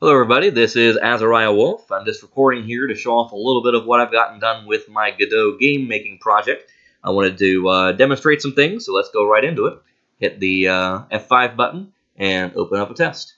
Hello everybody, this is Azariah Wolf. I'm just recording here to show off a little bit of what I've gotten done with my Godot game making project. I wanted to demonstrate some things, so let's go right into it. Hit the F5 button and open up a test.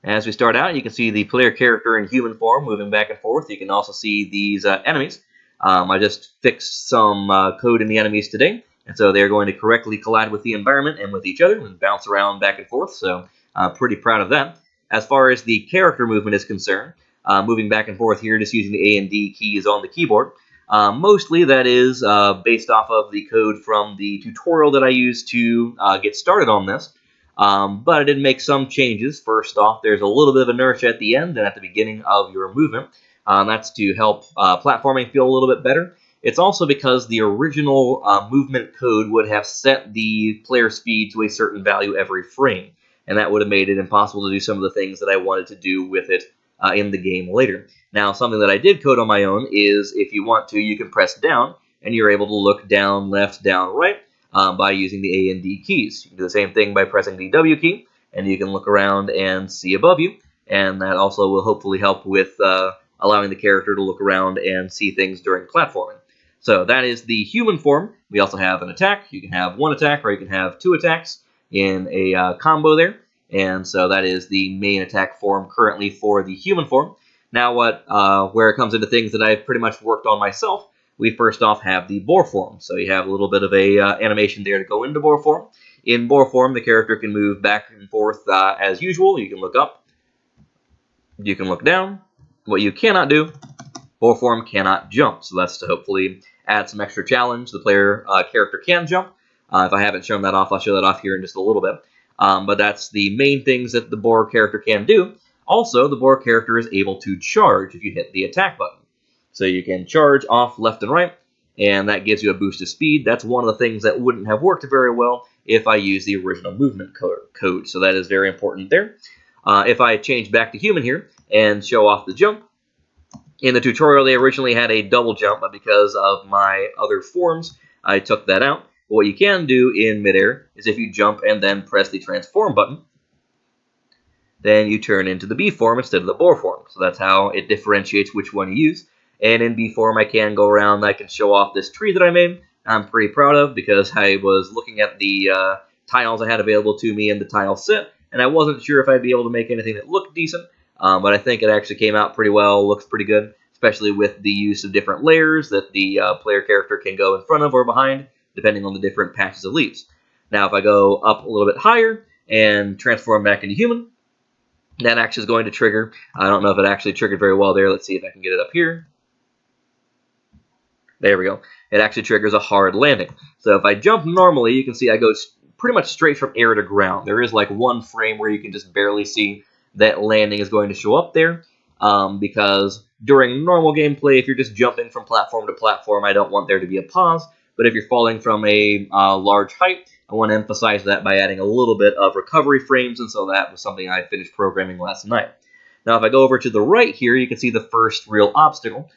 As we start out, you can see the player character in human form moving back and forth. You can also see these enemies. I just fixed some code in the enemies today, and so they're going to correctly collide with the environment and with each other and bounce around back and forth, so I'm pretty proud of that. As far as the character movement is concerned, moving back and forth here, just using the A and D keys on the keyboard. Mostly that is based off of the code from the tutorial that I used to get started on this. But I did make some changes. First off, there's a little bit of inertia at the end and at the beginning of your movement. That's to help platforming feel a little bit better. It's also because the original movement code would have set the player speed to a certain value every frame, and that would have made it impossible to do some of the things that I wanted to do with it in the game later. Now, something that I did code on my own is if you want to, you can press down, and you're able to look down, left, down, right by using the A and D keys. You can do the same thing by pressing the W key, and you can look around and see above you, and that also will hopefully help with allowing the character to look around and see things during platforming. So that is the human form. We also have an attack. You can have one attack, or you can have two attacks in a combo there, and so that is the main attack form currently for the human form. Now where it comes into things that I've pretty much worked on myself, we first off have the boar form. So you have a little bit of a animation there to go into boar form. In boar form, the character can move back and forth as usual. You can look up, you can look down. What you cannot do, boar form cannot jump, so that's to hopefully add some extra challenge. The player character can jump. If I haven't shown that off, I'll show that off here in just a little bit. But that's the main things that the boar character can do. Also, the boar character is able to charge if you hit the attack button. So you can charge off left and right, and that gives you a boost of speed. That's one of the things that wouldn't have worked very well if I used the original movement code. So that is very important there. If I change back to human here and show off the jump, in the tutorial they originally had a double jump, but because of my other forms, I took that out. What you can do in midair is if you jump and then press the transform button, then you turn into the B form instead of the boar form. So that's how it differentiates which one you use. And in B form, I can go around, I can show off this tree that I made. I'm pretty proud of because I was looking at the tiles I had available to me in the tile set, and I wasn't sure if I'd be able to make anything that looked decent, but I think it actually came out pretty well, looks pretty good, especially with the use of different layers that the player character can go in front of or behind, depending on the different patches of leaves. Now, if I go up a little bit higher and transform back into human, that actually is going to trigger. I don't know if it actually triggered very well there. Let's see if I can get it up here. There we go. It actually triggers a hard landing. So if I jump normally, you can see I go pretty much straight from air to ground. There is like one frame where you can just barely see that landing is going to show up there, because during normal gameplay, if you're just jumping from platform to platform, I don't want there to be a pause. But if you're falling from a large height, I want to emphasize that by adding a little bit of recovery frames, and so that was something I finished programming last night. Now, if I go over to the right here, you can see the first real obstacle,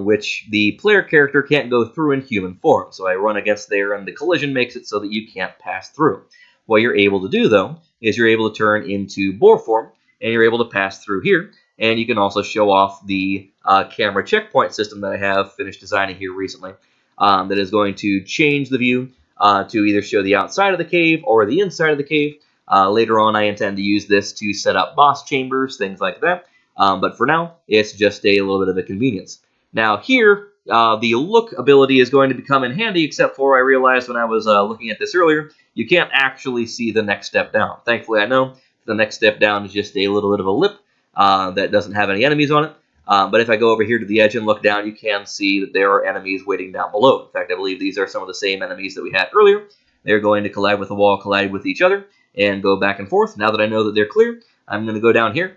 which the player character can't go through in human form. So I run against there, and the collision makes it so that you can't pass through. What you're able to do, though, is you're able to turn into boar form, and you're able to pass through here. And you can also show off the camera checkpoint system that I have finished designing here recently. That is going to change the view to either show the outside of the cave or the inside of the cave. Later on, I intend to use this to set up boss chambers, things like that. But for now, it's just a little bit of a convenience. Now here, the look ability is going to become in handy, except for I realized when I was looking at this earlier, you can't actually see the next step down. Thankfully, I know the next step down is just a little bit of a lip that doesn't have any enemies on it. But if I go over here to the edge and look down, you can see that there are enemies waiting down below. In fact, I believe these are some of the same enemies that we had earlier. They're going to collide with the wall, collide with each other, and go back and forth. Now that I know that they're clear, I'm going to go down here,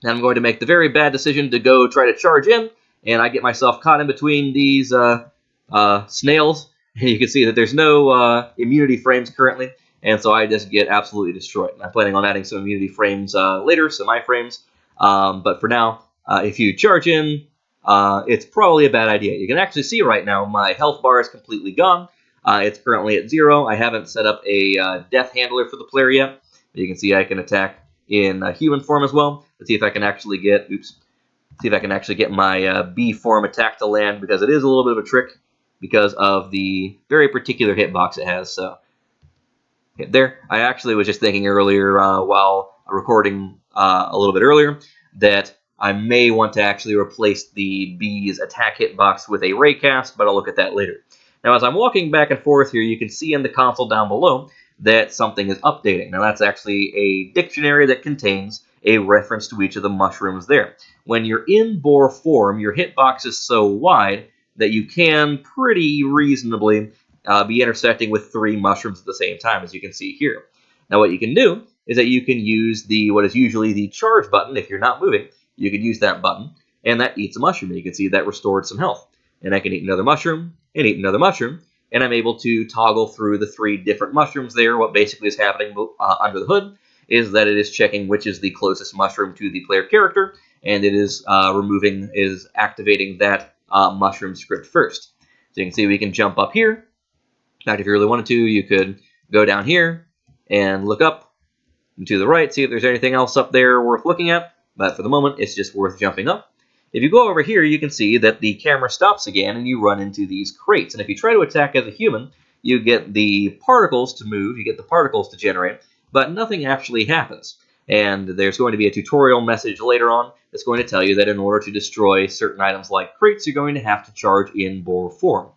and I'm going to make the very bad decision to go try to charge in, and I get myself caught in between these snails. And you can see that there's no immunity frames currently, and so I just get absolutely destroyed. I'm planning on adding some immunity frames later, some iframes, but for now, if you charge in, it's probably a bad idea. You can actually see right now my health bar is completely gone. It's currently at 0. I haven't set up a death handler for the player yet. You can see I can attack in human form as well. Let's see if I can actually get, see if I can actually get my B form attack to land, because it is a little bit of a trick because of the very particular hitbox it has. So there, I actually was just thinking earlier while recording a little bit earlier that I may want to actually replace the B's attack hitbox with a raycast, but I'll look at that later. Now, as I'm walking back and forth here, you can see in the console down below that something is updating. Now, that's actually a dictionary that contains a reference to each of the mushrooms there. When you're in boar form, your hitbox is so wide that you can pretty reasonably be intersecting with 3 mushrooms at the same time, as you can see here. Now, what you can do is that you can use what is usually the charge button. If you're not moving, you can use that button, and that eats a mushroom. And you can see that restored some health. And I can eat another mushroom, and eat another mushroom, and I'm able to toggle through the 3 different mushrooms there. What basically is happening under the hood is that it is checking which is the closest mushroom to the player character, and it is activating that mushroom script first. So you can see we can jump up here. In fact, if you really wanted to, you could go down here and look up and to the right, see if there's anything else up there worth looking at. But for the moment, it's just worth jumping up. If you go over here, you can see that the camera stops again and you run into these crates. And if you try to attack as a human, you get the particles to move, you get the particles to generate, but nothing actually happens. And there's going to be a tutorial message later on that's going to tell you that in order to destroy certain items like crates, you're going to have to charge in boar form.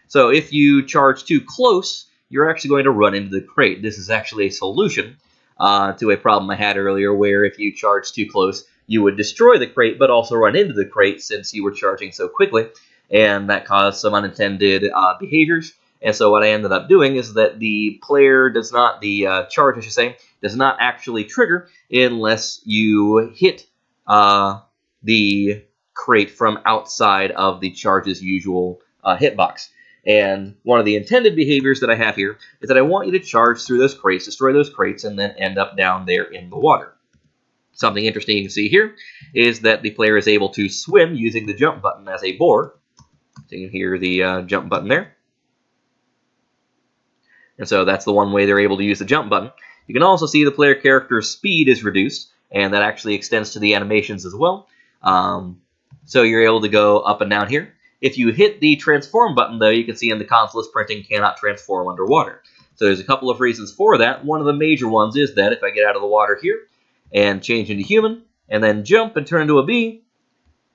So if you charge too close, you're actually going to run into the crate. This is actually a solution to a problem I had earlier, where if you charge too close, you would destroy the crate, but also run into the crate since you were charging so quickly, and that caused some unintended behaviors. And so what I ended up doing is that the player does not, the charge, I should say, does not actually trigger unless you hit the crate from outside of the charge's usual hitbox. And one of the intended behaviors that I have here is that I want you to charge through those crates, destroy those crates, and then end up down there in the water. Something interesting you can see here is that the player is able to swim using the jump button as a boar. So you can hear the jump button there. And so that's the one way they're able to use the jump button. You can also see the player character's speed is reduced, and that actually extends to the animations as well. So you're able to go up and down here. If you hit the transform button, though, you can see in the console it's printing cannot transform underwater. So there's a couple of reasons for that. One of the major ones is that if I get out of the water here and change into human, and then jump and turn into a bee,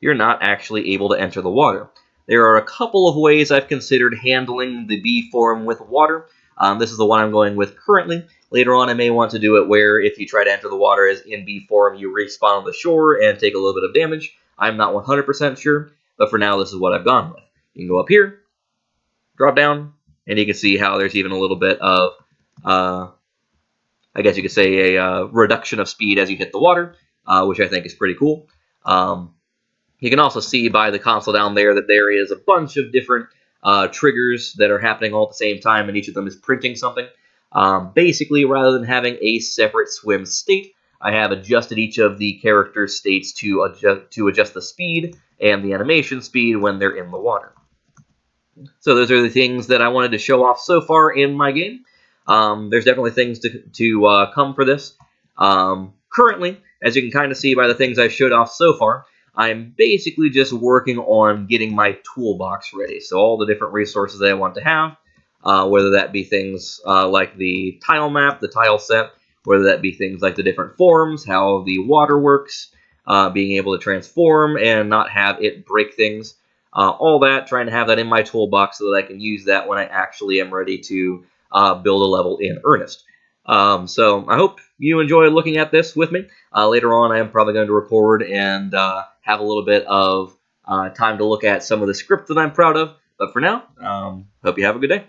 you're not actually able to enter the water. There are a couple of ways I've considered handling the bee form with water. This is the one I'm going with currently. Later on, I may want to do it where if you try to enter the water as in bee form, you respawn on the shore and take a little bit of damage. I'm not 100% sure, but for now, this is what I've gone with. You can go up here, drop down, and you can see how there's even a little bit of, I guess you could say, a reduction of speed as you hit the water, which I think is pretty cool. You can also see by the console down there that there is a bunch of different triggers that are happening all at the same time, and each of them is printing something. Basically, rather than having a separate swim state, I have adjusted each of the character states to adjust the speed and the animation speed when they're in the water. So those are the things that I wanted to show off so far in my game. There's definitely things to come for this. Currently, as you can kind of see by the things I showed off so far, I'm basically just working on getting my toolbox ready. So all the different resources that I want to have, whether that be things like the tile map, the tile set, whether that be things like the different forms, how the water works, being able to transform and not have it break things, all that, trying to have that in my toolbox so that I can use that when I actually am ready to build a level in earnest. So I hope you enjoy looking at this with me. Later on, I am probably going to record and have a little bit of time to look at some of the script that I'm proud of. But for now, hope you have a good day.